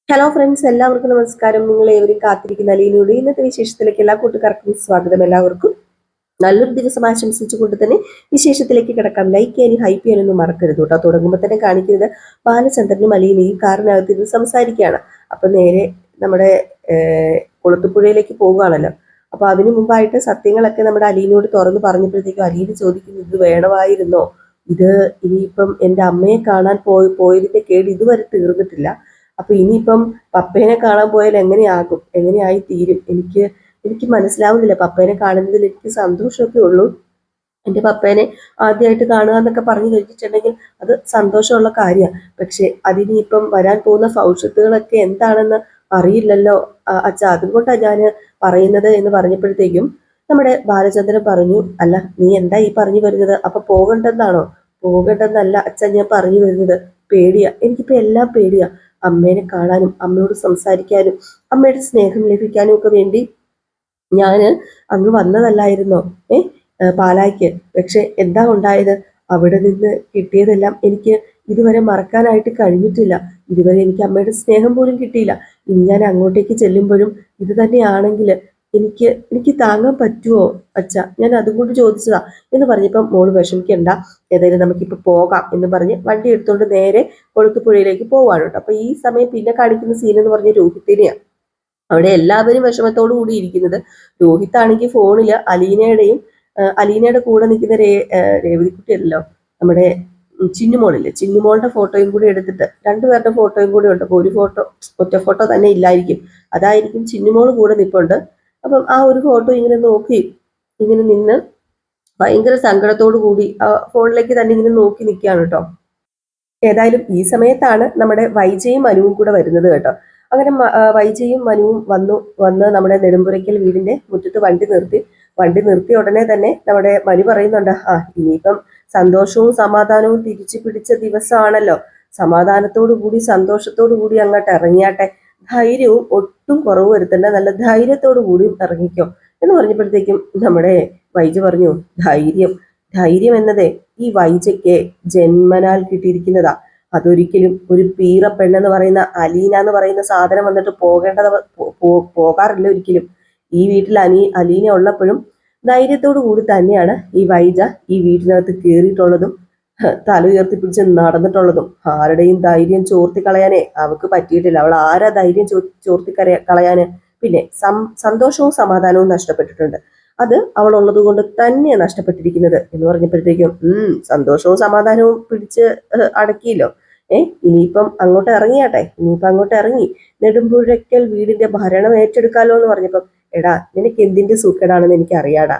Hello friends, എല്ലാവർക്കും നമസ്കാരം. നിങ്ങൾ ഏവരും കാത്തിരിക്കുന്ന അലീനയുടെ ഇന്നത്തെ വിശേഷത്തിലേക്ക് എല്ലാ കൂട്ടുകാർക്കും സ്വാഗതം. എല്ലാവർക്കും നല്ലൊരു ദിവസം ആശംസിച്ചുകൊണ്ട് തന്നെ വിശേഷത്തിലേക്ക് കിടക്കാം. ലൈക്ക് ചെയ്യാനും ഹൈപ്പ് ചെയ്യാനൊന്നും മറക്കരുത് കേട്ടോ. തുടങ്ങുമ്പോൾ തന്നെ കാണിക്കുന്നത് ബാലചന്ദ്രനും അലീനയും കാറിനകത്തിരുന്ന് സംസാരിക്കുകയാണ്. അപ്പൊ നേരെ നമ്മുടെ കുളത്തുപുഴയിലേക്ക് പോവുകയാണല്ലോ. അപ്പൊ അതിനു മുമ്പായിട്ട് സത്യങ്ങളൊക്കെ നമ്മുടെ അലീനയോട് തുറന്നു പറഞ്ഞപ്പോഴത്തേക്കും അലീന ചോദിക്കുന്നു, ഇത് വേണമായിരുന്നോ? ഇത് ഇനിയിപ്പം എൻ്റെ അമ്മയെ കാണാൻ പോയതിന്റെ കേട് ഇതുവരെ തീർന്നിട്ടില്ല. അപ്പൊ ഇനിയിപ്പം പപ്പേനെ കാണാൻ പോയാൽ എങ്ങനെയായി തീരും? എനിക്ക് മനസ്സിലാവുന്നില്ല. പപ്പേനെ കാണുന്നതിൽ എനിക്ക് സന്തോഷമൊക്കെ ഉള്ളൂ. എൻ്റെ പപ്പേനെ ആദ്യമായിട്ട് കാണുക എന്നൊക്കെ പറഞ്ഞു കഴിഞ്ഞിട്ടുണ്ടെങ്കിൽ അത് സന്തോഷമുള്ള കാര്യമാണ്. പക്ഷെ അതിനിപ്പം വരാൻ പോകുന്ന ഭവിഷ്യത്തുകളൊക്കെ എന്താണെന്ന് അറിയില്ലല്ലോ അച്ഛ, അതുകൊണ്ടാണ് ഞാൻ പറയുന്നത് എന്ന് പറഞ്ഞപ്പോഴത്തേക്കും നമ്മുടെ ബാലചന്ദ്രൻ പറഞ്ഞു, അല്ല നീ എന്താ ഈ പറഞ്ഞു വരുന്നത്? അപ്പൊ പോകണ്ടെന്നാണോ? പോകണ്ടെന്നല്ല അച്ഛ ഞാൻ പറഞ്ഞു വരുന്നത്. പേടിയാ, എനിക്കിപ്പോ എല്ലാം പേടിയാ. അമ്മേനെ കാണാനും അമ്മയോട് സംസാരിക്കാനും അമ്മയുടെ സ്നേഹം ലഭിക്കാനും ഒക്കെ വേണ്ടി ഞാന് അങ്ങ് വന്നതല്ലായിരുന്നോ പാലായ്ക്ക്? പക്ഷെ എന്താ ഉണ്ടായത്? അവിടെ നിന്ന് കിട്ടിയതെല്ലാം എനിക്ക് ഇതുവരെ മറക്കാനായിട്ട് കഴിഞ്ഞിട്ടില്ല. ഇതുവരെ എനിക്ക് അമ്മയുടെ സ്നേഹം പോലും കിട്ടിയില്ല. ഇനി ഞാൻ അങ്ങോട്ടേക്ക് ചെല്ലുമ്പോഴും ഇത് തന്നെയാണെങ്കിൽ എനിക്ക് താങ്ങാൻ പറ്റുമോ അച്ഛ? ഞാൻ അതുകൊണ്ട് ചോദിച്ചതാ എന്ന് പറഞ്ഞപ്പം മോള് വിഷമിക്കണ്ട, ഏതായാലും നമുക്കിപ്പോൾ പോകാം എന്ന് പറഞ്ഞ് വണ്ടി എടുത്തുകൊണ്ട് നേരെ കൊളുത്തുപുഴയിലേക്ക് പോവാണ് കേട്ടോ. അപ്പൊ ഈ സമയം പിന്നെ കാണിക്കുന്ന സീൻ എന്ന് പറഞ്ഞ രോഹിത്തിനെയാണ്. അവിടെ എല്ലാവരും വിഷമത്തോടു കൂടി ഇരിക്കുന്നത്. രോഹിത് ആണെങ്കിൽ ഫോണില് അലീനയുടെ കൂടെ നിൽക്കുന്ന രേവതിക്കുട്ടിയല്ലോ, നമ്മുടെ ചിന്നുമോളില്ലേ, ചിന്നുമോളുടെ ഫോട്ടോയും കൂടി എടുത്തിട്ട് രണ്ടുപേരുടെ ഫോട്ടോയും കൂടി ഉണ്ട്. അപ്പൊ ഒറ്റ ഫോട്ടോ തന്നെ ഇല്ലായിരിക്കും, അതായിരിക്കും ചിന്നുമോൾ കൂടെ നിൽപ്പുണ്ട്. അപ്പം ആ ഒരു ഫോട്ടോ ഇങ്ങനെ നോക്കി ഇങ്ങനെ നിന്ന് ഭയങ്കര സങ്കടത്തോടു കൂടി ആ ഫോണിലേക്ക് തന്നെ ഇങ്ങനെ നോക്കി നിൽക്കുകയാണ് കേട്ടോ. ഏതായാലും ഈ സമയത്താണ് നമ്മുടെ വൈജയും മനുവും കൂടെ വരുന്നത് കേട്ടോ. അങ്ങനെ വൈജയും മനുവും വന്ന് നമ്മുടെ നെടുമ്പുരയ്ക്കൽ വീടിന്റെ മുറ്റത്ത് വണ്ടി നിർത്തി ഉടനെ തന്നെ നമ്മുടെ മനു പറയുന്നുണ്ട്, ഇനിയിപ്പം സന്തോഷവും സമാധാനവും തിരിച്ചു പിടിച്ച ദിവസമാണല്ലോ, സമാധാനത്തോടു കൂടി സന്തോഷത്തോടു കൂടി അങ്ങോട്ട് ഇറങ്ങിയാട്ടെ, ധൈര്യവും ഒട്ടും കുറവ് വരുത്തണ്ട, നല്ല ധൈര്യത്തോടു കൂടി ഇറങ്ങിക്കോ എന്ന് പറഞ്ഞപ്പോഴത്തേക്കും നമ്മുടെ വൈജ പറഞ്ഞു, ധൈര്യം എന്നതേ ഈ വൈജയ്ക്ക് ജന്മനാൽ കിട്ടിയിരിക്കുന്നതാ. അതൊരിക്കലും ഒരു പീറ പെണ്ണെന്ന് പറയുന്ന അലീന എന്ന് പറയുന്ന സാധനം വന്നിട്ട് പോകാറില്ല ഒരിക്കലും. ഈ വീട്ടിൽ അലീന ഉള്ളപ്പോഴും ധൈര്യത്തോടു കൂടി തന്നെയാണ് ഈ വൈജ ഈ വീട്ടിനകത്ത് കയറിയിട്ടുള്ളതും തല ഉയർത്തിപ്പിടിച്ച് നടന്നിട്ടുള്ളതും. ആരുടെയും ധൈര്യം ചോർത്തി കളയാനേ അവൾക്ക് പറ്റിയിട്ടില്ല. അവൾ ആരാ ധൈര്യം ചോർത്തി കളയാന്? പിന്നെ സന്തോഷവും സമാധാനവും നഷ്ടപ്പെട്ടിട്ടുണ്ട്. അത് അവൾ ഉള്ളത് കൊണ്ട് തന്നെയാണ് നഷ്ടപ്പെട്ടിരിക്കുന്നത് എന്ന് പറഞ്ഞപ്പോഴത്തേക്കും സന്തോഷവും സമാധാനവും പിടിച്ച് അടക്കിയല്ലോ. ഇനിയിപ്പം അങ്ങോട്ട് ഇറങ്ങി നെടുമ്പുഴയ്ക്കൽ വീടിന്റെ ഭരണം ഏറ്റെടുക്കാലോ എന്ന് പറഞ്ഞപ്പം, എടാ നിനക്ക് എന്തിന്റെ സൂക്കേടാണെന്ന് എനിക്ക് അറിയാടാ.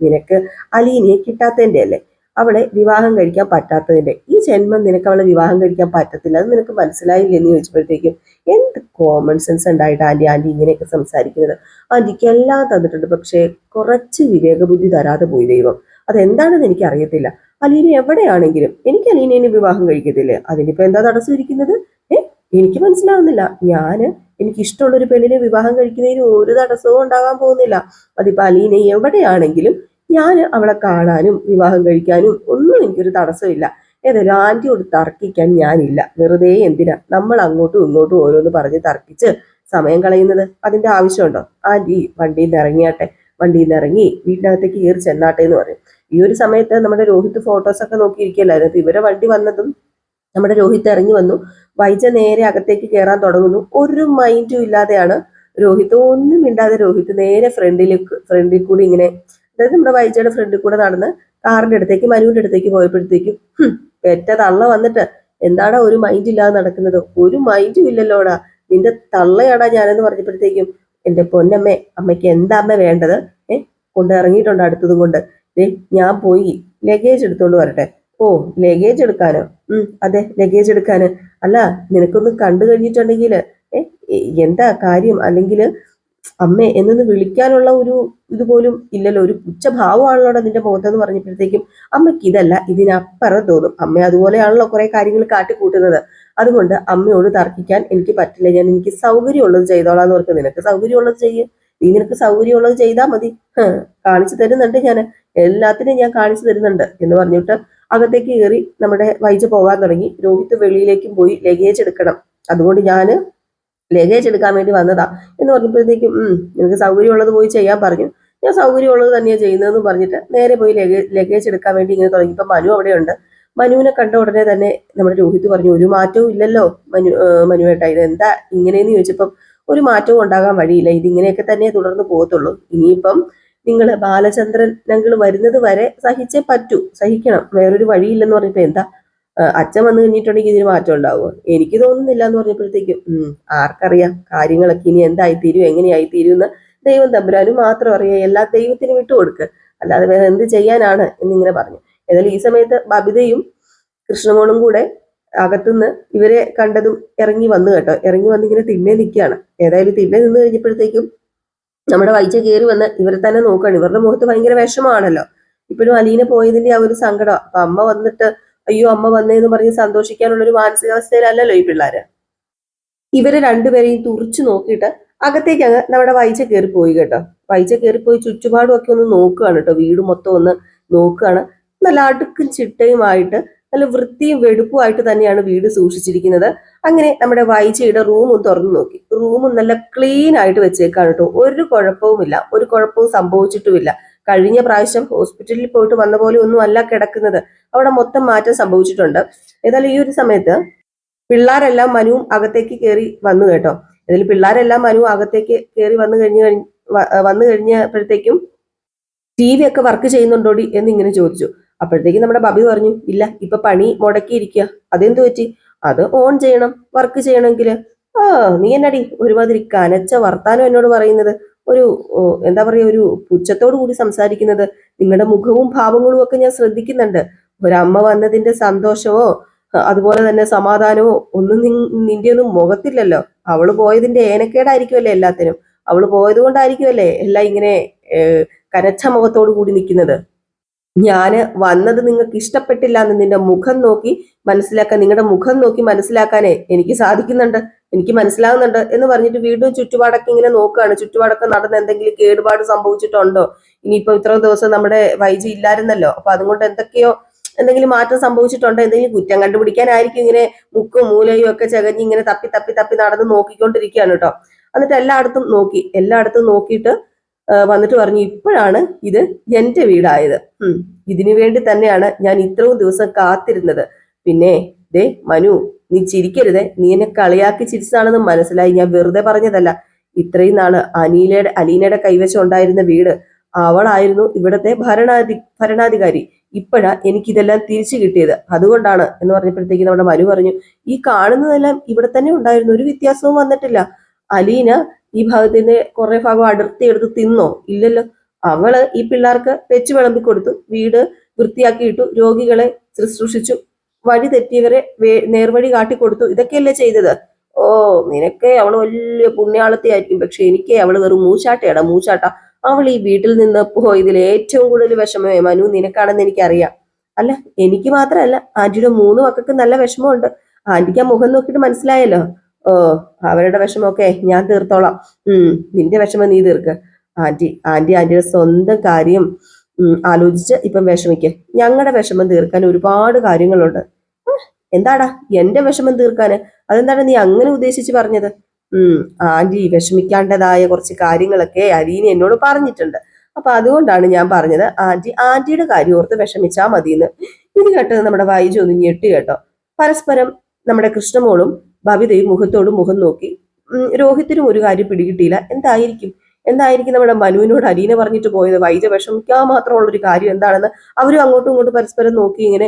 നിനക്ക് അലീനയെ കിട്ടാത്തതിന്റെ അല്ലേ, അവളെ വിവാഹം കഴിക്കാൻ പറ്റാത്തതിന്റെ. ഈ ജന്മം നിനക്ക് അവളെ വിവാഹം കഴിക്കാൻ പറ്റത്തില്ല, അത് നിനക്ക് മനസ്സിലായില്ല എന്ന് ചോദിച്ചപ്പോഴത്തേക്കും, എന്ത് കോമൺ സെൻസ് ഉണ്ടായിട്ട് ആന്റി ഇങ്ങനെയൊക്കെ സംസാരിക്കുന്നത്? ആന്റിക്ക് എല്ലാം തന്നിട്ടുണ്ട്, പക്ഷേ കുറച്ച് വിവേകബുദ്ധി തരാതെ പോയി ദൈവം. അതെന്താണെന്ന് എനിക്ക് അറിയത്തില്ല. അലീന എവിടെയാണെങ്കിലും എനിക്ക് അലീനയെ വിവാഹം കഴിക്കത്തില്ലേ, അതിനിപ്പോ എന്താ തടസ്സം ഇരിക്കുന്നത്? എനിക്ക് മനസ്സിലാവുന്നില്ല. എനിക്ക് ഇഷ്ടമുള്ള ഒരു പെണ്ണിനെ വിവാഹം കഴിക്കുന്നതിന് ഒരു തടസ്സവും ഉണ്ടാകാൻ പോകുന്നില്ല. അതിപ്പോ അലീന എവിടെയാണെങ്കിലും ഞാൻ അവളെ കാണാനും വിവാഹം കഴിക്കാനും ഒന്നും എനിക്കൊരു തടസ്സമില്ല. ഏതായാലും ആന്റിയോട് തർക്കിക്കാൻ ഞാനില്ല. വെറുതെ എന്തിനാ നമ്മൾ അങ്ങോട്ടും ഇങ്ങോട്ടും ഓരോന്ന് പറഞ്ഞ് തർക്കിച്ച് സമയം കളയുന്നത്? അതിന്റെ ആവശ്യമുണ്ടോ? ആന്റി വണ്ടിയിൽ നിന്ന് ഇറങ്ങി വീട്ടിനകത്തേക്ക് കയറി ചെന്നാട്ടെ എന്ന് പറയും. ഈ ഒരു സമയത്ത് നമ്മുടെ രോഹിത് ഫോട്ടോസൊക്കെ നോക്കിയിരിക്കല്ലായിരുന്നു. അപ്പൊ ഇവരെ വണ്ടി വന്നതും നമ്മുടെ രോഹിത് ഇറങ്ങി വന്നു. വൈജ നേരെ അകത്തേക്ക് കയറാൻ തുടങ്ങുന്നു. ഒരു മൈൻഡും ഇല്ലാതെയാണ് ഒന്നും മിണ്ടാതെ രോഹിത് നേരെ ഫ്രണ്ടിൽ കൂടി ഇങ്ങനെ, അതായത് നമ്മുടെ വൈജയുടെ ഫ്രണ്ടിൽ കൂടെ നടന്ന് കാറിന്റെ അടുത്തേക്ക് മനുവിന്റെ അടുത്തേക്ക് പോയപ്പോഴത്തേക്കും പെറ്റ തള്ള വന്നിട്ട്, എന്താടാ ഒരു മൈൻഡ് ഇല്ലാതെ നടക്കുന്നത്? ഒരു മൈൻഡും ഇല്ലല്ലോടാ, നിന്റെ തള്ളയാടാ ഞാനെന്ന് പറഞ്ഞപ്പോഴത്തേക്കും, എന്റെ പൊന്നമ്മേ, അമ്മയ്ക്ക് എന്താ അമ്മ വേണ്ടത്? കൊണ്ട് ഇറങ്ങിയിട്ടുണ്ട് അടുത്തതും കൊണ്ട്. ഞാൻ പോയി ലഗേജ് എടുത്തോണ്ട് വരട്ടെ. ഓ, ലഗേജ് എടുക്കാനോ? അതെ, ലഗേജ് എടുക്കാന്. അല്ല, നിനക്കൊന്ന് കണ്ടു കഴിഞ്ഞിട്ടുണ്ടെങ്കിൽ എന്താ കാര്യം? അല്ലെങ്കിൽ അമ്മേ എന്നൊന്ന് വിളിക്കാനുള്ള ഒരു ഇതുപോലും ഇല്ലല്ലോ, ഒരു പുച്ഛഭാവമാണല്ലോ നിന്റെ മുഖത്തെന്ന് പറഞ്ഞപ്പോഴത്തേക്കും അമ്മയ്ക്ക് ഇതല്ല ഇതിനപ്പുറം തോന്നും. അമ്മ അതുപോലെയാണല്ലോ കുറെ കാര്യങ്ങൾ കാട്ടിക്കൂട്ടുന്നത്. അതുകൊണ്ട് അമ്മയോട് തർക്കിക്കാൻ എനിക്ക് പറ്റില്ല. എനിക്ക് സൗകര്യമുള്ളത് ചെയ്തോളാന്ന് ഓർക്ക്. നിനക്ക് സൗകര്യമുള്ളത് നിനക്ക് സൗകര്യമുള്ളത് ചെയ്താൽ മതി. കാണിച്ചു തരുന്നുണ്ട് ഞാൻ, എല്ലാത്തിനും ഞാൻ കാണിച്ചു തരുന്നുണ്ട് എന്ന് പറഞ്ഞിട്ട് അകത്തേക്ക് കയറി നമ്മുടെ വൈജ പോകാൻ തുടങ്ങി. രോഹിത് വെളിയിലേക്കും പോയി ലഗേജ് എടുക്കണം. അതുകൊണ്ട് ഞാൻ ലഗേജ് എടുക്കാൻ വേണ്ടി വന്നതാ എന്ന് പറഞ്ഞപ്പോഴത്തേക്കും നിനക്ക് സൗകര്യമുള്ളത് പോയി ചെയ്യാൻ പറഞ്ഞു. ഞാൻ സൗകര്യമുള്ളത് തന്നെയാണ് ചെയ്യുന്നതെന്ന് പറഞ്ഞിട്ട് നേരെ പോയി ലഗേജ് എടുക്കാൻ വേണ്ടി ഇങ്ങനെ തുടങ്ങി. ഇപ്പൊ മനു അവിടെയുണ്ട്. മനുവിനെ കണ്ട ഉടനെ തന്നെ നമ്മുടെ രോഹിത് പറഞ്ഞു, ഒരു മാറ്റവും ഇല്ലല്ലോ മനുവേട്ടാ, ഇത് എന്താ ഇങ്ങനെയെന്ന് ചോദിച്ചപ്പം ഒരു മാറ്റവും ഉണ്ടാകാൻ വഴിയില്ല, ഇതിങ്ങനെയൊക്കെ തന്നെ തുടർന്ന് പോകത്തുള്ളൂ. ഇനിയിപ്പം നിങ്ങൾ ബാലചന്ദ്രൻ ഞങ്ങൾ വരുന്നത് വരെ സഹിച്ചേ പറ്റൂ, സഹിക്കണം, വേറൊരു വഴിയില്ലെന്ന് പറഞ്ഞപ്പോ എന്താ അച്ഛൻ വന്നു കഴിഞ്ഞിട്ടുണ്ടെങ്കിൽ ഇതിന് മാറ്റം ഉണ്ടാവുമോ? എനിക്ക് തോന്നുന്നില്ല എന്ന് പറഞ്ഞപ്പോഴത്തേക്കും ആർക്കറിയാം കാര്യങ്ങളൊക്കെ ഇനി എന്തായിത്തീരും എങ്ങനെയായിത്തീരും എന്ന് ദൈവം തമ്പുരാനും മാത്രം അറിയാം. എല്ലാം ദൈവത്തിന് വിട്ടുകൊടുക്കുക, അല്ലാതെ വേറെ എന്ത് ചെയ്യാനാണ് എന്നിങ്ങനെ പറഞ്ഞു. ഏതായാലും ഈ സമയത്ത് ബബിതയും കൃഷ്ണമോളും കൂടെ അകത്തുനിന്ന് ഇവരെ കണ്ടതും ഇറങ്ങി വന്നു കേട്ടോ. ഇറങ്ങി വന്ന് ഇങ്ങനെ തിണ്ണെ നിൽക്കുകയാണ്. ഏതായാലും തിണ്ണെ നിന്ന് കഴിഞ്ഞപ്പോഴത്തേക്കും നമ്മുടെ വൈജ കയറി വന്ന് ഇവരെ തന്നെ നോക്കുകയാണ്. ഇവരുടെ മുഖത്ത് ഭയങ്കര വിഷമമാണല്ലോ, ഇപ്പോഴും അലീന പോയതിന്റെ ആ ഒരു സങ്കടം. അപ്പൊ അമ്മ വന്നിട്ട് അയ്യോ അമ്മ വന്നേന്ന് പറഞ്ഞ് സന്തോഷിക്കാനുള്ള ഒരു മാനസികാവസ്ഥയിലല്ലല്ലോ ഈ പിള്ളേര്. ഇവരെ രണ്ടുപേരെയും തുറിച്ചു നോക്കിയിട്ട് അകത്തേക്ക് അങ്ങ് നമ്മുടെ വൈജ കയറി പോയി കേട്ടോ. വൈജ കയറിപ്പോയി ചുറ്റുപാടും ഒക്കെ ഒന്ന് നോക്കുകയാണ് കേട്ടോ. വീട് മൊത്തം ഒന്ന് നോക്കുകയാണ്. നല്ല അടുക്കും ചിട്ടയുമായിട്ട് നല്ല വൃത്തിയും വെടുപ്പുമായിട്ട് തന്നെയാണ് വീട് സൂക്ഷിച്ചിരിക്കുന്നത്. അങ്ങനെ നമ്മുടെ വൈജയുടെ റൂമും തുറന്നു നോക്കി. റൂമും നല്ല ക്ലീൻ ആയിട്ട് വെച്ചേക്കാണ് കേട്ടോ. ഒരു കുഴപ്പവുമില്ല, ഒരു കുഴപ്പവും സംഭവിച്ചിട്ടുമില്ല. കഴിഞ്ഞ പ്രാവശ്യം ഹോസ്പിറ്റലിൽ പോയിട്ട് വന്ന പോലെ ഒന്നും അല്ല കിടക്കുന്നത്, അവിടെ മൊത്തം മാറ്റം സംഭവിച്ചിട്ടുണ്ട്. ഏതായാലും ഈ ഒരു സമയത്ത് പിള്ളേരെല്ലാം മനുവും അകത്തേക്ക് കയറി വന്നു കേട്ടോ. ഏതായാലും പിള്ളേരെല്ലാം മനുവും അകത്തേക്ക് കയറി വന്നു കഴിഞ്ഞപ്പോഴത്തേക്കും ടി വി ഒക്കെ വർക്ക് ചെയ്യുന്നുണ്ടോടി എന്നിങ്ങനെ ചോദിച്ചു. അപ്പോഴത്തേക്കും നമ്മുടെ ബബി പറഞ്ഞു, ഇല്ല ഇപ്പൊ പണി മുടക്കിയിരിക്കുക. അതെന്തു പറ്റി? അത് ഓൺ ചെയ്യണം, വർക്ക് ചെയ്യണമെങ്കിൽ. നീ എന്നടി ഒരുമാതിരി കനച്ച വർത്താനം എന്നോട് പറയുന്നത്, ഒരു എന്താ പറയുക, ഒരു പുച്ഛത്തോടു കൂടി സംസാരിക്കുന്നത്. നിങ്ങളുടെ മുഖവും ഭാവങ്ങളും ഒക്കെ ഞാൻ ശ്രദ്ധിക്കുന്നുണ്ട്. ഒരമ്മ വന്നതിന്റെ സന്തോഷമോ അതുപോലെ തന്നെ സമാധാനമോ ഒന്നും നിന്റെ ഒന്നും മുഖത്തില്ലല്ലോ. അവള് പോയതിന്റെ ഏനക്കേടായിരിക്കുമല്ലേ എല്ലാത്തിനും. അവള് പോയത് കൊണ്ടായിരിക്കുമല്ലേ എല്ലാം ഇങ്ങനെ കനച്ച മുഖത്തോടു കൂടി നിൽക്കുന്നത്. ഞാന് വന്നത് നിങ്ങൾക്ക് ഇഷ്ടപ്പെട്ടില്ല എന്ന് നിന്റെ മുഖം നോക്കി മനസ്സിലാക്കാൻ, നിങ്ങളുടെ മുഖം നോക്കി മനസ്സിലാക്കാനേ എനിക്ക് സാധിക്കുന്നുണ്ട്, എനിക്ക് മനസ്സിലാകുന്നുണ്ട് എന്ന് പറഞ്ഞിട്ട് വീണ്ടും ചുറ്റുപാടൊക്കെ ഇങ്ങനെ നോക്കുകയാണ്. ചുറ്റുപാടൊക്കെ നടന്ന് എന്തെങ്കിലും കേടുപാട് സംഭവിച്ചിട്ടുണ്ടോ? ഇനിയിപ്പോ ഇത്രയും ദിവസം നമ്മുടെ വൈജി ഇല്ലായിരുന്നല്ലോ, അപ്പൊ അതുകൊണ്ട് എന്തെങ്കിലും മാറ്റം സംഭവിച്ചിട്ടുണ്ടോ, എന്തെങ്കിലും കുറ്റം കണ്ടുപിടിക്കാനായിരിക്കും ഇങ്ങനെ മുക്കും മൂലയും ഒക്കെ ചകഞ്ഞ് ഇങ്ങനെ തപ്പി തപ്പി തപ്പി നടന്ന് നോക്കിക്കൊണ്ടിരിക്കുകയാണ് കേട്ടോ. എന്നിട്ട് എല്ലായിടത്തും നോക്കിയിട്ട് വന്നിട്ട് പറഞ്ഞു, ഇപ്പോഴാണ് ഇത് എന്റെ വീടായത്. ഇതിനു വേണ്ടി തന്നെയാണ് ഞാൻ ഇത്രയും ദിവസം കാത്തിരുന്നത്. പിന്നെ ദേ മനു, നീ ചിരിക്കരുതേ, നീ എന്നെ കളിയാക്കി ചിരിച്ചതാണെന്ന് മനസ്സിലായി. ഞാൻ വെറുതെ പറഞ്ഞതല്ല. ഇത്രയും നാള് അലീനയുടെ കൈവശം ഉണ്ടായിരുന്ന വീട്, അവളായിരുന്നു ഇവിടത്തെ ഭരണാധികാരി. ഇപ്പോഴാ എനിക്കിതെല്ലാം തിരിച്ചു കിട്ടിയത്, അതുകൊണ്ടാണ് എന്ന് പറഞ്ഞപ്പോഴത്തേക്ക് നമ്മുടെ മനു പറഞ്ഞു, ഈ കാണുന്നതെല്ലാം ഇവിടെ തന്നെ ഉണ്ടായിരുന്നു, ഒരു വ്യത്യാസവും വന്നിട്ടില്ല. അലീന ഈ ഭാഗത്തിന്റെ കുറെ ഭാഗം എടുത്ത് തിന്നോ? ഇല്ലല്ലോ. അവള് ഈ പിള്ളേർക്ക് വെച്ച് വിളമ്പി കൊടുത്തു, വീട് വൃത്തിയാക്കിയിട്ടു, രോഗികളെ ശുശ്രൂഷിച്ചു, വഴി തെറ്റിയവരെ നേർവഴി കാട്ടിക്കൊടുത്തു. ഇതൊക്കെയല്ലേ ചെയ്തത്. ഓ, നിനക്കെ അവള് വലിയ പുണ്യാളത്തെയായിരിക്കും, പക്ഷെ എനിക്ക് അവള് വെറും മൂച്ചാട്ട. അവൾ ഈ വീട്ടിൽ നിന്ന് പോയതിൽ ഏറ്റവും കൂടുതൽ വിഷമമേ മനു നിനക്കാണെന്ന് എനിക്കറിയാം. അല്ല, എനിക്ക് മാത്രമല്ല, ആന്റിയുടെ 3 മക്കൾക്ക് നല്ല വിഷമമുണ്ട്. ആന്റിക്ക് ആ മുഖം നോക്കിയിട്ട് മനസ്സിലായല്ലോ. ഓ, അവരുടെ വിഷമമൊക്കെ ഞാൻ തീർത്തോളാം. നിന്റെ വിഷമം നീ തീർക്ക്. ആന്റിയുടെ സ്വന്തം കാര്യം ആലോചിച്ച് ഇപ്പം വിഷമിക്ക്. ഞങ്ങളുടെ വിഷമം തീർക്കാൻ ഒരുപാട് കാര്യങ്ങളുണ്ട്. എന്താടാ എന്റെ വിഷമം തീർക്കാന്? അതെന്താണ് നീ അങ്ങനെ ഉദ്ദേശിച്ച് പറഞ്ഞത്? ആന്റി വിഷമിക്കാണ്ടതായ കുറച്ച് കാര്യങ്ങളൊക്കെ അലീന എന്നോട് പറഞ്ഞിട്ടുണ്ട്. അപ്പൊ അതുകൊണ്ടാണ് ഞാൻ പറഞ്ഞത് ആന്റിയുടെ കാര്യം ഓർത്ത് വിഷമിച്ചാ മതിയെന്ന്. ഇത് കേട്ടത് നമ്മുടെ വൈജു ഒന്ന് ഞെട്ടി കേട്ടോ. പരസ്പരം നമ്മുടെ കൃഷ്ണമോളും ബബിതയും മുഖത്തോടും മുഖം നോക്കി. രോഹിത്തിനും ഒരു കാര്യം പിടികിട്ടിയില്ല. എന്തായിരിക്കും നമ്മുടെ മനുവിനോട് അലീന പറഞ്ഞിട്ട് പോയത്? വൈജ വിഷമിക്കാൻ മാത്രമുള്ളൊരു കാര്യം എന്താണെന്ന് അവരും അങ്ങോട്ടും ഇങ്ങോട്ടും പരസ്പരം നോക്കി ഇങ്ങനെ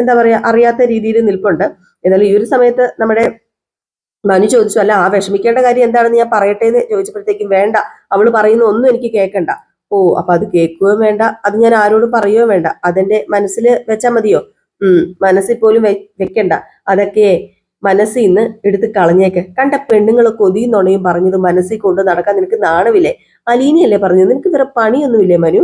എന്താ പറയാ അറിയാത്ത രീതിയിൽ നിൽപ്പുണ്ട്. എന്നാലും ഈ ഒരു സമയത്ത് നമ്മുടെ മനു ചോദിച്ചു, അല്ല ആ വിഷമിക്കേണ്ട കാര്യം എന്താണെന്ന് ഞാൻ പറയട്ടെ എന്ന് ചോദിച്ചപ്പോഴത്തേക്കും വേണ്ട, അവള് പറയുന്ന ഒന്നും എനിക്ക് കേൾക്കണ്ട. ഓ, അപ്പൊ അത് കേൾക്കുകയും വേണ്ട, അത് ഞാൻ ആരോടും പറയുകയോ വേണ്ട, അതെന്റെ മനസ്സിൽ വെച്ചാൽ മതിയോ? മനസ്സിൽ പോലും വെക്കണ്ട. അതൊക്കെ മനസ്സിൽ നിന്ന് എടുത്ത് കളഞ്ഞേക്ക്. കണ്ട പെണ്ണുങ്ങൾ കൊതിയും നുണയും പറഞ്ഞത് മനസ്സിൽ കൊണ്ട് നടക്കാൻ നിനക്ക് നാണമില്ലേ? അലീനയല്ലേ പറഞ്ഞത്, നിനക്ക് വേറെ പണിയൊന്നുമില്ലേ മനു?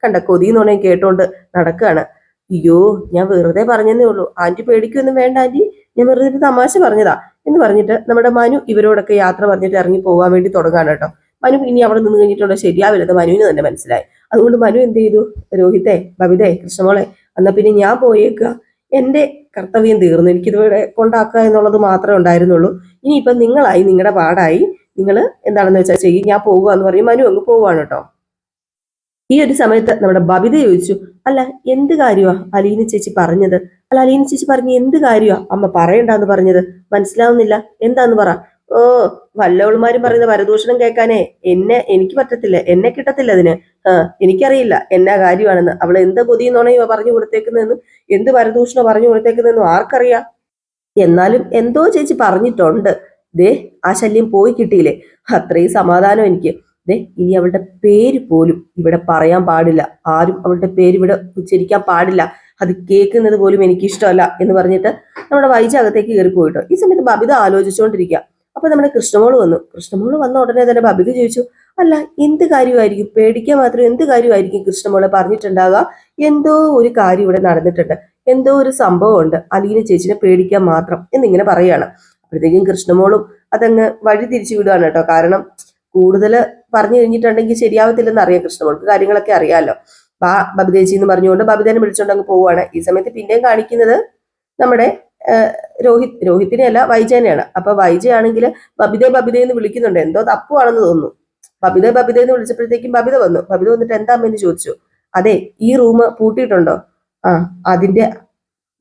കണ്ട കൊതിയും നുണയും കേട്ടോണ്ട് നടക്കുകയാണ്. അയ്യോ, ഞാൻ വെറുതെ പറഞ്ഞതേ ഉള്ളൂ, ആന്റി പേടിക്കൊന്നും വേണ്ട ആന്റി, ഞാൻ വെറുതെ ഒരു തമാശ പറഞ്ഞതാ എന്ന് പറഞ്ഞിട്ട് നമ്മുടെ മനു ഇവരോടൊക്കെ യാത്ര പറഞ്ഞിട്ട് ഇറങ്ങി പോകാൻ വേണ്ടി തുടങ്ങാണ് കേട്ടോ. മനു ഇനി അവിടെ നിന്ന് കഴിഞ്ഞിട്ടുണ്ടോ ശരിയാവില്ലെന്ന് മനുവിന് തന്നെ മനസ്സിലായി. അതുകൊണ്ട് മനു എന്ത് ചെയ്തു, രോഹിത്തെ, ബബിതേ, കൃഷ്ണമോളെ, എന്നാ പിന്നെ ഞാൻ പോയേക്കുക, എന്റെ കർത്തവ്യം തീർന്നു, എനിക്കിതിവിടെ കൊണ്ടാക്കുക എന്നുള്ളത് മാത്രമേ ഉണ്ടായിരുന്നുള്ളൂ. ഇനിയിപ്പം നിങ്ങളായി, നിങ്ങളുടെ പാടായി, നിങ്ങൾ എന്താണെന്ന് വെച്ചാൽ ചെയ്യും, ഞാൻ പോകുക എന്ന് പറയും. മനു അങ്ങ് പോവാണ് കേട്ടോ. ഈ ഒരു സമയത്ത് നമ്മുടെ ബബിത ചോദിച്ചു, അല്ല എന്ത് കാര്യമാ അലീന ചേച്ചി പറഞ്ഞത്? അല്ല അലീന ചേച്ചി പറഞ്ഞ എന്ത് കാര്യമാ അമ്മ പറയണ്ടെന്ന് പറഞ്ഞത്? മനസ്സിലാവുന്നില്ല, എന്താന്ന് പറ. ഓ, വല്ലവളുമാരും പറയുന്ന പരദൂഷണം കേൾക്കാനേ എനിക്ക് പറ്റത്തില്ല, എന്നെ കിട്ടത്തില്ല അതിന്. എനിക്കറിയില്ല എന്നാ കാര്യമാണെന്ന്. അവൾ എന്ത് കൊതിയെന്നോണയോ പറഞ്ഞു കൊടുത്തേക്കുന്നതെന്നും എന്ത് പരദൂഷണം പറഞ്ഞു കൊടുത്തേക്കുന്നതെന്നും ആർക്കറിയാം. എന്നാലും എന്തോ ചേച്ചി പറഞ്ഞിട്ടുണ്ട്. ദേ, ആ ശല്യം പോയി കിട്ടിയില്ലേ, അത്രയും സമാധാനം എനിക്ക്. ദേ, ഇനി അവളുടെ പേര് പോലും ഇവിടെ പറയാൻ പാടില്ല, ആരും അവളുടെ പേര് ഇവിടെ ഉച്ചരിക്കാൻ പാടില്ല, അത് കേൾക്കുന്നത് പോലും എനിക്ക് ഇഷ്ടമല്ല എന്ന് പറഞ്ഞിട്ട് നമ്മുടെ വൈജ അകത്തേക്ക് കയറി പോയിട്ടോ. ഈ സമയത്ത് ബബിത ആലോചിച്ചുകൊണ്ടിരിക്കുക. അപ്പൊ നമ്മുടെ കൃഷ്ണമോള് വന്നു. കൃഷ്ണമോള് വന്ന ഉടനെ തന്നെ ബബിത ചോദിച്ചു, അല്ല എന്ത് കാര്യമായിരിക്കും, പേടിക്കാൻ മാത്രം എന്ത് കാര്യമായിരിക്കും കൃഷ്ണമോളെ പറഞ്ഞിട്ടുണ്ടാകുക? എന്തോ ഒരു കാര്യം ഇവിടെ നടന്നിട്ടുണ്ട്, എന്തോ ഒരു സംഭവമുണ്ട്, അലീന ചേച്ചിനെ പേടിക്കാൻ മാത്രം എന്നിങ്ങനെ പറയുകയാണ്. അപ്പോഴത്തേക്കും കൃഷ്ണമോളും അതങ്ങ് വഴി തിരിച്ചു വിടുകയാണ് കേട്ടോ. കാരണം കൂടുതൽ പറഞ്ഞു കഴിഞ്ഞിട്ടുണ്ടെങ്കിൽ ശരിയാവത്തില്ലെന്ന് അറിയാം, കൃഷ്ണമോൾക്ക് കാര്യങ്ങളൊക്കെ അറിയാമല്ലോ. ബബിതേച്ചി എന്ന് പറഞ്ഞുകൊണ്ട് ബബിതേനെ വിളിച്ചുകൊണ്ട് അങ്ങ് പോവുകയാണ്. ഈ സമയത്ത് പിന്നെയും കാണിക്കുന്നത് നമ്മുടെ രോഹിത്തിനെ അല്ല, വൈജേനെയാണ്. അപ്പൊ വൈജയാണെങ്കിൽ ബബിതേ എന്ന് വിളിക്കുന്നുണ്ട്, എന്തോ തപ്പുവാണെന്ന് തോന്നുന്നു. ബബിതേ എന്ന് വിളിച്ചപ്പോഴത്തേക്കും ബബിത വന്നു. ബബിത വന്നിട്ട് എന്താ അമ്മയെന്ന് ചോദിച്ചു. അതെ, ഈ റൂം പൂട്ടിയിട്ടുണ്ടോ? ആ, അതിന്റെ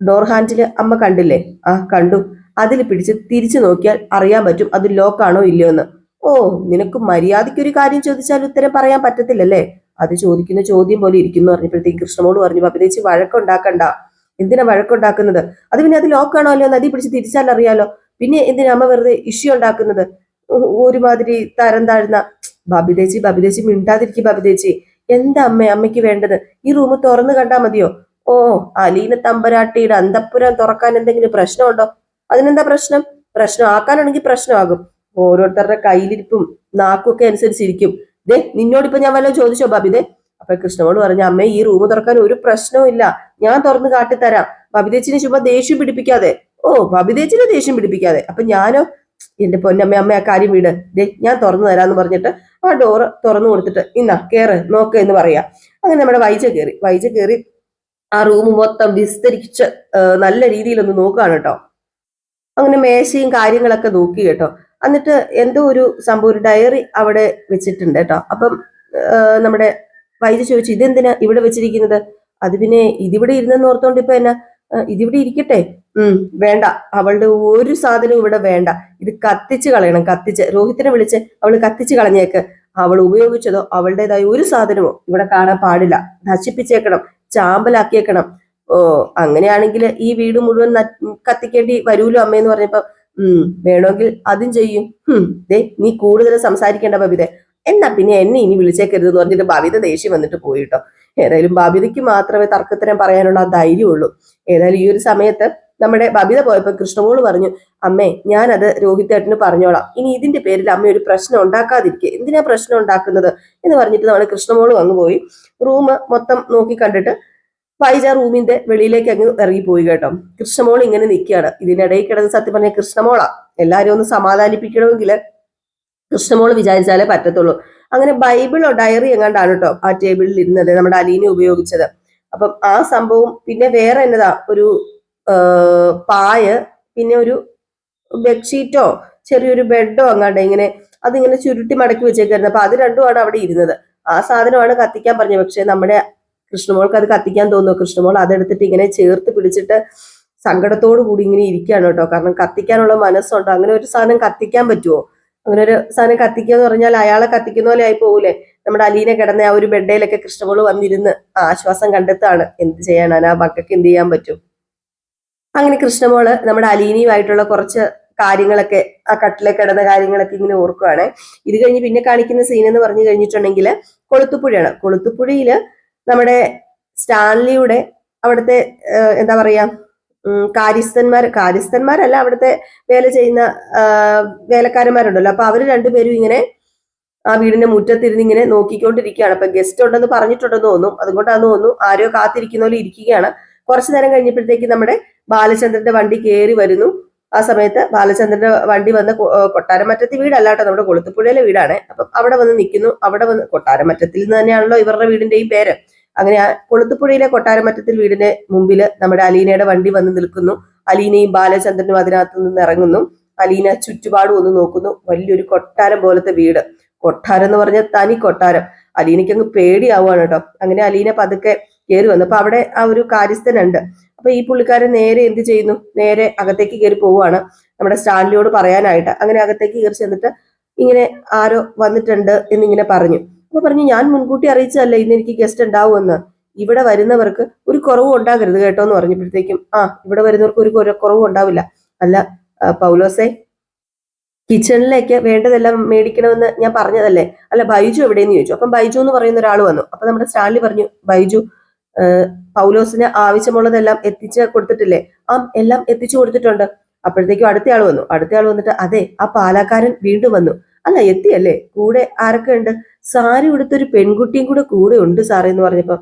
ഡോർ ഹാൻഡില് അമ്മ കണ്ടില്ലേ? ആ കണ്ടു. അതിൽ പിടിച്ച് തിരിച്ചു നോക്കിയാൽ അറിയാൻ പറ്റും അത് ലോക്കാണോ ഇല്ലയോ എന്ന്. ഓ, നിനക്ക് മര്യാദയ്ക്കൊരു കാര്യം ചോദിച്ചാൽ ഉത്തരം പറയാൻ പറ്റത്തില്ലല്ലേ? അത് ചോദിക്കുന്ന ചോദ്യം പോലെ ഇരിക്കുന്നു പറഞ്ഞപ്പോഴത്തേക്ക് കൃഷ്ണമോട് പറഞ്ഞു, ബബിതേച്ചി വഴക്കുണ്ടാക്കണ്ട. എന്തിനാ വഴക്കുണ്ടാക്കുന്നത്? അത് പിന്നെ അത് ലോക്കാണോ അല്ലയോ നദി പിടിച്ച് തിരിച്ചാൽ അറിയാലോ. പിന്നെ എന്തിനാ അമ്മ വെറുതെ ഇഷ്യൂ ഉണ്ടാക്കുന്നത്? ഒരുമാതിരി തരം താഴ്ന്ന. ബബിതേച്ചി മിണ്ടാതിരിക്കും. ബബിതേച്ചി, എന്താ അമ്മയ്ക്ക് വേണ്ടത്? ഈ റൂം തുറന്നു കണ്ടാ മതിയോ? ഓ, അലീന തമ്പരാട്ടിയുടെ അന്തപ്പുരം തുറക്കാൻ എന്തെങ്കിലും പ്രശ്നമുണ്ടോ? അതിനെന്താ പ്രശ്നം? പ്രശ്നം ആക്കാനാണെങ്കിൽ പ്രശ്നമാകും. ഓരോരുത്തരുടെ കയ്യിലിരിപ്പും നാക്കും ഒക്കെ അനുസരിച്ചിരിക്കും. ദേ, നിന്നോടിപ്പോ ഞാൻ വല്ലതും ചോദിച്ചോ ബബിതേ? അപ്പൊ കൃഷ്ണനോട് പറഞ്ഞു, അമ്മേ ഈ റൂം തുറക്കാൻ ഒരു പ്രശ്നവും ഇല്ല, ഞാൻ തുറന്ന് കാട്ടിത്തരാം. ബബിതേച്ചിനെ ചുമ്മാ ദേഷ്യം പിടിപ്പിക്കാതെ. ഓ, ബബിതേച്ചിനെ ദേഷ്യം പിടിപ്പിക്കാതെ. അപ്പൊ ഞാനോ? എന്റെ പൊന്നമ്മ ആ കാര്യം വീട്, ദേ ഞാൻ തുറന്നു തരാന്ന് പറഞ്ഞിട്ട് ആ ഡോറ് തുറന്നു കൊടുത്തിട്ട് ഇന്നാ കേറ് നോക്ക് എന്ന് പറയാ. അങ്ങനെ നമ്മുടെ വൈജ കയറി ആ റൂം മൊത്തം വിസ്തരിച്ച് നല്ല രീതിയിലൊന്ന് നോക്കുകയാണ് കേട്ടോ. അങ്ങനെ മേശയും കാര്യങ്ങളൊക്കെ നോക്കി കേട്ടോ. എന്നിട്ട് എന്തോ ഒരു സംഭവം, ഒരു ഡയറി അവിടെ വെച്ചിട്ടുണ്ട് കേട്ടോ. അപ്പം നമ്മുടെ വൈദ്യ ചോദിച്ചു, ഇതെന്തിനാ ഇവിടെ വെച്ചിരിക്കുന്നത്? അത് പിന്നെ ഇതിവിടെ ഇരുന്നെന്ന് ഓർത്തോണ്ട് ഇപ്പൊ എന്നാ, ഇതിവിടെ ഇരിക്കട്ടെ. വേണ്ട, അവളുടെ ഒരു സാധനവും ഇവിടെ വേണ്ട, ഇത് കത്തിച്ച് കളയണം. രോഹിത്തിനെ വിളിച്ച് അവള് കത്തിച്ച് കളഞ്ഞേക്ക്. അവൾ ഉപയോഗിച്ചതോ അവളുടേതായ ഒരു സാധനമോ ഇവിടെ കാണാൻ പാടില്ല, നശിപ്പിച്ചേക്കണം, ചാമ്പലാക്കിയേക്കണം. ഓ, അങ്ങനെയാണെങ്കിൽ ഈ വീട് മുഴുവൻ കത്തിക്കേണ്ടി വരൂലോ അമ്മയെന്ന് പറഞ്ഞപ്പോ വേണമെങ്കിൽ അതും ചെയ്യും. ദേ, നീ കൂടുതൽ സംസാരിക്കേണ്ട ബബിത, എന്നാ പിന്നെ എന്നെ ഇനി വിളിച്ചേക്കരുത് എന്ന് പറഞ്ഞിട്ട് ബബിത ദേഷ്യം വന്നിട്ട് പോയിട്ടോ. ഏതായാലും ബബിതയ്ക്ക് മാത്രമേ തർക്കത്തിനെ പറയാനുള്ള ധൈര്യമുള്ളൂ. ഏതായാലും ഈ ഒരു സമയത്ത് നമ്മുടെ ബബിത പോയപ്പോ കൃഷ്ണമോള് പറഞ്ഞു, അമ്മേ ഞാനത് രോഹിത്തേട്ടന് പറഞ്ഞോളാം, ഇനി ഇതിന്റെ പേരിൽ അമ്മ ഒരു പ്രശ്നം ഉണ്ടാക്കാതിരിക്കുക, എന്തിനാ പ്രശ്നം ഉണ്ടാക്കുന്നത് എന്ന് പറഞ്ഞിട്ട് നമ്മുടെ കൃഷ്ണമോള് അങ്ങ് പോയി റൂം മൊത്തം നോക്കി കണ്ടിട്ട് വൈജ റൂമിന്റെ വെളിയിലേക്ക് അങ്ങ് ഇറങ്ങിപ്പോയി കേട്ടോ. കൃഷ്ണമോൾ ഇങ്ങനെ നിൽക്കുകയാണ്. ഇതിനിടയിൽ കിടന്ന് സത്യം പറഞ്ഞ കൃഷ്ണമോളാ എല്ലാരും ഒന്ന് സമാധാനിപ്പിക്കണമെങ്കിൽ കൃഷ്ണമോള് വിചാരിച്ചാലേ പറ്റത്തുള്ളൂ. അങ്ങനെ ബൈബിളോ ഡയറി എങ്ങാണ്ടാണ് കേട്ടോ ആ ടേബിളിൽ ഇരുന്നത്, നമ്മുടെ അലീനെ ഉപയോഗിച്ചത്. അപ്പം ആ സംഭവം പിന്നെ വേറെ എന്നതാ, ഒരു പായ്, പിന്നെ ഒരു ബെഡ്ഷീറ്റോ ചെറിയൊരു ബെഡോ അങ്ങാണ്ട് ഇങ്ങനെ അതിങ്ങനെ ചുരുട്ടി മടക്കി വെച്ചേക്കായിരുന്നു. അപ്പൊ അത് രണ്ടുമാണ് അവിടെ ഇരുന്നത്. ആ സാധനമാണ് കത്തിക്കാൻ പറഞ്ഞത്. പക്ഷെ നമ്മുടെ കൃഷ്ണമോൾക്ക് അത് കത്തിക്കാൻ തോന്നുന്നു. കൃഷ്ണമോൾ അതെടുത്തിട്ട് ഇങ്ങനെ ചേർത്ത് പിടിച്ചിട്ട് സങ്കടത്തോടു കൂടി ഇങ്ങനെ ഇരിക്കുകയാണ് കേട്ടോ. കാരണം കത്തിക്കാനുള്ള മനസ്സുണ്ടോ? അങ്ങനെ ഒരു സാധനം കത്തിക്കാൻ പറ്റുമോ? അങ്ങനെ ഒരു സാധനം കത്തിക്കുക എന്ന് പറഞ്ഞാൽ അയാളെ കത്തിക്കുന്ന പോലെ ആയി പോകൂലേ. നമ്മുടെ അലീനെ കിടന്ന ആ ഒരു ബെഡയിലൊക്കെ കൃഷ്ണമോള് വന്നിരുന്ന് ആശ്വാസം കണ്ടെത്താണ്. എന്ത് ചെയ്യാനാണ്, ആ മക്കൾക്ക് എന്ത് ചെയ്യാൻ പറ്റും? അങ്ങനെ കൃഷ്ണമോള് നമ്മുടെ അലീനയുമായിട്ടുള്ള കുറച്ച് കാര്യങ്ങളൊക്കെ, ആ കട്ടിലെ കിടന്ന കാര്യങ്ങളൊക്കെ ഇങ്ങനെ ഓർക്കുവാണ്. ഇത് കഴിഞ്ഞ് പിന്നെ കാണിക്കുന്ന സീൻ എന്ന് പറഞ്ഞു കഴിഞ്ഞിട്ടുണ്ടെങ്കിൽ കൊളുത്തുപുഴയാണ്. കൊളുത്തുപുഴയില് നമ്മുടെ സ്റ്റാൻലിയുടെ അവിടുത്തെ എന്താ പറയാ, കാര്യസ്ഥന്മാരല്ല, അവിടുത്തെ വേല ചെയ്യുന്ന വേലക്കാരന്മാരുണ്ടല്ലോ. അപ്പൊ അവര് രണ്ടുപേരും ഇങ്ങനെ ആ വീടിന്റെ മുറ്റത്തിരുന്ന് ഇങ്ങനെ നോക്കിക്കൊണ്ടിരിക്കുകയാണ്. അപ്പൊ ഗസ്റ്റ് ഉണ്ടെന്ന് പറഞ്ഞിട്ടുണ്ടെന്ന് തോന്നും, അതുകൊണ്ടാന്ന് തോന്നുന്നു ആരോ കാത്തിരിക്കുന്ന പോലെ ഇരിക്കുകയാണ്. കുറച്ചു നേരം കഴിഞ്ഞപ്പോഴത്തേക്ക് നമ്മുടെ ബാലചന്ദ്രന്റെ വണ്ടി കയറി വരുന്നു. ആ സമയത്ത് ബാലചന്ദ്രന്റെ വണ്ടി വന്ന് കൊട്ടാരമറ്റത്തെ വീടല്ല കേട്ടോ, നമ്മുടെ കൊളുത്തുപുഴയിലെ വീടാണ്. അപ്പം അവിടെ വന്ന് നിൽക്കുന്നു. അവിടെ വന്ന് കൊട്ടാരമറ്റത്തിൽ നിന്ന് തന്നെയാണല്ലോ ഇവരുടെ വീടിന്റെയും പേര്. അങ്ങനെ ആ കൊളുത്തുപുഴയിലെ കൊട്ടാരമറ്റത്തിൽ വീടിന്റെ മുമ്പിൽ നമ്മുടെ അലീനയുടെ വണ്ടി വന്ന് നിൽക്കുന്നു. അലീനയും ബാലചന്ദ്രനും അതിനകത്ത് നിന്ന് ഇറങ്ങുന്നു. അലീന ചുറ്റുപാടും ഒന്ന് നോക്കുന്നു. വലിയൊരു കൊട്ടാരം പോലത്തെ വീട്. കൊട്ടാരം എന്ന് പറഞ്ഞാൽ തനി കൊട്ടാരം. അലീനയ്ക്ക് അങ്ങ് പേടിയാവുകയാണ് കേട്ടോ. അങ്ങനെ അലീന പതുക്കെ കയറി വന്നു. അപ്പൊ അവിടെ ആ ഒരു കാര്യസ്ഥനുണ്ട്. അപ്പൊ ഈ പുള്ളിക്കാരൻ നേരെ എന്ത് ചെയ്യുന്നു, നേരെ അകത്തേക്ക് കയറി പോവുകയാണ് നമ്മുടെ സ്റ്റാൻലിയോട് പറയാനായിട്ട്. അങ്ങനെ അകത്തേക്ക് കയറി ചെന്നിട്ട് ഇങ്ങനെ ആരോ വന്നിട്ടുണ്ട് എന്നിങ്ങനെ പറഞ്ഞു. അപ്പൊ പറഞ്ഞു, ഞാൻ മുൻകൂട്ടി അറിയിച്ചതല്ലേ ഇന്ന് എനിക്ക് ഗസ്റ്റ് ഉണ്ടാവുമെന്ന്. ഇവിടെ വരുന്നവർക്ക് ഒരു കുറവും ഉണ്ടാകരുത് കേട്ടോ എന്ന് പറഞ്ഞപ്പോഴത്തേക്കും, ഇവിടെ വരുന്നവർക്ക് ഒരു കുറവും ഉണ്ടാവില്ല. അല്ല പൗലോസെ, കിച്ചണിലേക്ക് വേണ്ടതെല്ലാം മേടിക്കണമെന്ന് ഞാൻ പറഞ്ഞതല്ലേ, അല്ല ബൈജു എവിടെയെന്ന് ചോദിച്ചു. അപ്പം ബൈജു എന്ന് പറയുന്ന ഒരാൾ വന്നു. അപ്പൊ നമ്മുടെ സ്റ്റാൻലി പറഞ്ഞു, ബൈജു പൗലോസിന് ആവശ്യമുള്ളതെല്ലാം എത്തിച്ച് കൊടുത്തിട്ടില്ലേ? എല്ലാം എത്തിച്ചു കൊടുത്തിട്ടുണ്ട്. അപ്പോഴത്തേക്കും അടുത്തയാൾ വന്നു. അടുത്തയാൾ വന്നിട്ട്, അതെ, ആ പാലക്കാരൻ വീണ്ടും വന്നു. അല്ല, എത്തിയല്ലേ? കൂടെ ആരൊക്കെ ഉണ്ട്? സാരി ഉടുത്തൊരു പെൺകുട്ടിയും കൂടെ ഉണ്ട് സാറേ എന്ന് പറഞ്ഞപ്പോ,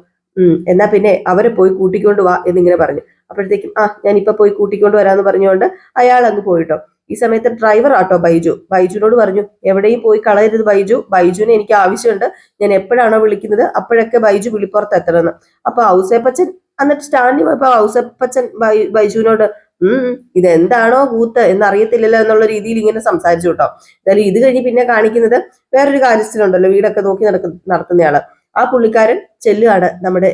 എന്നാ പിന്നെ അവരെ പോയി കൂട്ടിക്കൊണ്ട് വാ എന്നിങ്ങനെ പറഞ്ഞു. അപ്പോഴത്തേക്കും ഞാൻ ഇപ്പൊ പോയി കൂട്ടിക്കൊണ്ട് വരാന്ന് പറഞ്ഞുകൊണ്ട് അയാൾ അങ്ങ് പോയിട്ടോ. ഈ സമയത്ത് ഡ്രൈവർ ആട്ടോ ബൈജുനോട് പറഞ്ഞു, എവിടെയും പോയി കളയരുത് ബൈജുവിനെ എനിക്ക് ആവശ്യമുണ്ട്. ഞാൻ എപ്പോഴാണോ വിളിക്കുന്നത് അപ്പോഴൊക്കെ ബൈജു വിളിപ്പുറത്ത് എത്തണമെന്ന്. അപ്പൊ ഔസേപ്പച്ചൻ എന്നിട്ട് സ്റ്റാൻഡി പോയപ്പോ ഔസേപ്പച്ചൻ ബൈജുവിനോട് ഇതെന്താണോ കൂത്ത് എന്നറിയത്തില്ലല്ലോ എന്നുള്ള രീതിയിൽ ഇങ്ങനെ സംസാരിച്ചു കേട്ടോ. എന്തായാലും ഇത് കഴിഞ്ഞ് പിന്നെ കാണിക്കുന്നത് വേറൊരു കാര്യസ്ഥനുണ്ടല്ലോ, വീടൊക്കെ നോക്കി നടത്തുന്നയാള്. ആ പുള്ളിക്കാരൻ ചെല്ലുകയാണ് നമ്മുടെ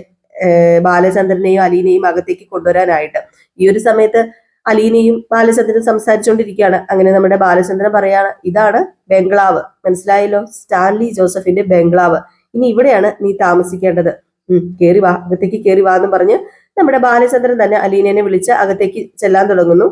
ബാലചന്ദ്രനെയും അലീനയും അകത്തേക്ക് കൊണ്ടുവരാനായിട്ട്. ഈ ഒരു സമയത്ത് അലീനയും ബാലചന്ദ്രനും സംസാരിച്ചുകൊണ്ടിരിക്കുകയാണ്. അങ്ങനെ നമ്മുടെ ബാലചന്ദ്രൻ പറയാണ്, ഇതാണ് ബംഗ്ലാവ്, മനസ്സിലായല്ലോ, സ്റ്റാൻലി ജോസഫിന്റെ ബംഗ്ലാവ്. ഇനി ഇവിടെയാണ് നീ താമസിക്കേണ്ടത്. കേറി വാ, അകത്തേക്ക് കേറി വാ എന്ന് പറഞ്ഞ് നമ്മുടെ ബാലചന്ദ്രൻ തന്നെ അലീനനെ വിളിച്ച് അകത്തേക്ക് ചെല്ലാൻ തുടങ്ങുന്നു.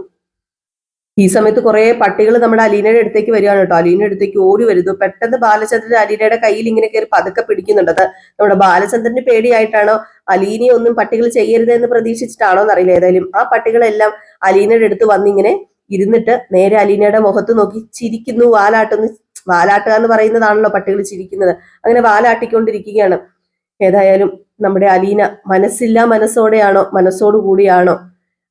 ഈ സമയത്ത് കുറെ പട്ടികൾ നമ്മുടെ അലീനയുടെ അടുത്തേക്ക് വരികയാണ് കേട്ടോ. അലീനയുടെ അടുത്തേക്ക് ഓടി വരുന്നു. പെട്ടെന്ന് ബാലചന്ദ്രൻ അലീനയുടെ കയ്യിൽ ഇങ്ങനെ കയറി പതുക്കെ പിടിക്കുന്നുണ്ട്. അത് നമ്മുടെ ബാലചന്ദ്രന് പേടിയായിട്ടാണോ, അലീനയെ ഒന്നും പട്ടികൾ ചെയ്യരുത് എന്ന് പ്രതീക്ഷിച്ചിട്ടാണോ എന്നറിയില്ല. ഏതായാലും ആ പട്ടികളെല്ലാം അലീനയുടെ അടുത്ത് വന്നിങ്ങനെ ഇരുന്നിട്ട് നേരെ അലീനയുടെ മുഖത്ത് നോക്കി ചിരിക്കുന്നു. വാലാട്ടുക എന്ന് പറയുന്നതാണല്ലോ പട്ടികൾ ചിരിക്കുന്നത്. അങ്ങനെ വാലാട്ടിക്കൊണ്ടിരിക്കുകയാണ്. ഏതായാലും നമ്മുടെ അലീന മനസ്സോടെയാണോ മനസ്സോടുകൂടിയാണോ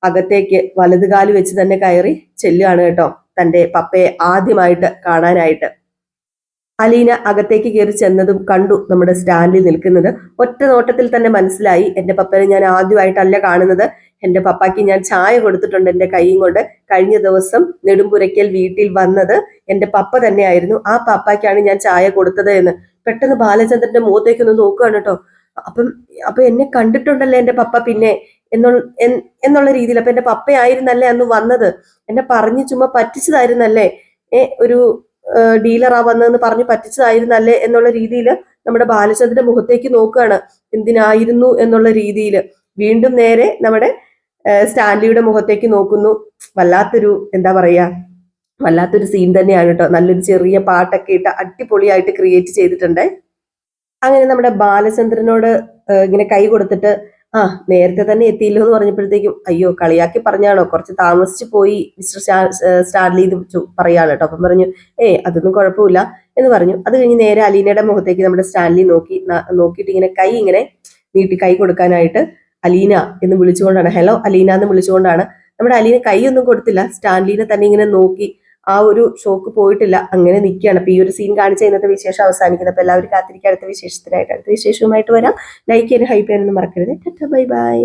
അകത്തേക്ക് വലതുകാല് വെച്ച് തന്നെ കയറി ചെല്ലുകയാണ് കേട്ടോ, തന്റെ പപ്പയെ ആദ്യമായിട്ട് കാണാനായിട്ട്. അലീന അകത്തേക്ക് കയറി ചെന്നതും കണ്ടു നമ്മുടെ സ്റ്റാൻലി നിൽക്കുന്നത്. ഒറ്റ നോട്ടത്തിൽ തന്നെ മനസ്സിലായി, എന്റെ പപ്പയെ ഞാൻ ആദ്യമായിട്ടല്ല കാണുന്നത്. എന്റെ പപ്പാക്ക് ഞാൻ ചായ കൊടുത്തിട്ടുണ്ട് എന്റെ കൈയും കൊണ്ട്. കഴിഞ്ഞ ദിവസം നെടുമ്പുരയ്ക്കൽ വീട്ടിൽ വന്നത് എന്റെ പപ്പ തന്നെയായിരുന്നു. ആ പപ്പാക്കാണ് ഞാൻ ചായ കൊടുത്തത് എന്ന് പെട്ടെന്ന് ബാലചന്ദ്രന്റെ മുഖത്തേക്കൊന്ന് നോക്കുകയാണ് കേട്ടോ. അപ്പൊ എന്നെ കണ്ടിട്ടുണ്ടല്ലേ എന്റെ പപ്പ പിന്നെ എന്നുള്ള രീതിയിൽ. അപ്പൊ എന്റെ പപ്പയായിരുന്നല്ലേ അന്ന് വന്നത്, എന്നെ പറഞ്ഞ് ചുമ്മാ പറ്റിച്ചതായിരുന്നല്ലേ, ഒരു ഡീലറാ വന്നതെന്ന് പറഞ്ഞ് പറ്റിച്ചതായിരുന്നല്ലേ എന്നുള്ള രീതിയിൽ നമ്മുടെ ബാലചന്ദ്രന്റെ മുഖത്തേക്ക് നോക്കുകയാണ്. എന്തിനായിരുന്നു എന്നുള്ള രീതിയിൽ. വീണ്ടും നേരെ നമ്മുടെ സ്റ്റാൻലിയുടെ മുഖത്തേക്ക് നോക്കുന്നു. വല്ലാത്തൊരു എന്താ പറയാ, വല്ലാത്തൊരു സീൻ തന്നെയാണ് കേട്ടോ. നല്ലൊരു ചെറിയ പാട്ടൊക്കെ ഇട്ട് അടിപൊളിയായിട്ട് ക്രിയേറ്റ് ചെയ്തിട്ടുണ്ട്. അങ്ങനെ നമ്മുടെ ബാലചന്ദ്രനോട് ഇങ്ങനെ കൈ കൊടുത്തിട്ട്, നേരത്തെ തന്നെ എത്തിയില്ലോ എന്ന് പറഞ്ഞപ്പോഴത്തേക്കും, അയ്യോ കളിയാക്കി പറഞ്ഞാണോ, കുറച്ച് താമസിച്ചു പോയി മിസ്റ്റർ സ്റ്റാൻലി എന്ന് പറയാണ് കേട്ടോ. അപ്പം പറഞ്ഞു, അതൊന്നും കുഴപ്പമില്ല എന്ന് പറഞ്ഞു. അത് കഴിഞ്ഞ് നേരെ അലീനയുടെ മുഖത്തേക്ക് നമ്മുടെ സ്റ്റാൻലി നോക്കിയിട്ട് ഇങ്ങനെ കൈ ഇങ്ങനെ നീട്ടി കൈ കൊടുക്കാനായിട്ട് അലീന എന്ന് വിളിച്ചുകൊണ്ടാണ്, ഹലോ അലീന എന്ന് വിളിച്ചുകൊണ്ടാണ്. നമ്മുടെ അലീന കൈ ഒന്നും കൊടുത്തില്ല, സ്റ്റാൻലിനെ തന്നെ ഇങ്ങനെ നോക്കി ആ ഒരു ഷോക്ക് പോയിട്ടില്ല, അങ്ങനെ നിൽക്കുകയാണ്. അപ്പൊ ഈ ഒരു സീൻ കാണിച്ച ഇന്നത്തെ വിശേഷം അവസാനിക്കുന്നത്. അപ്പൊ എല്ലാവരും കാത്തിരിക്കുക അടുത്ത വിശേഷത്തിനായിട്ട്. അടുത്ത വിശേഷവുമായിട്ട് വരാം. ലൈക്ക് ചെയ്യാനും ഹൈപ്പ് ചെയ്യാനൊന്നും മറക്കരുത്. Bye bye.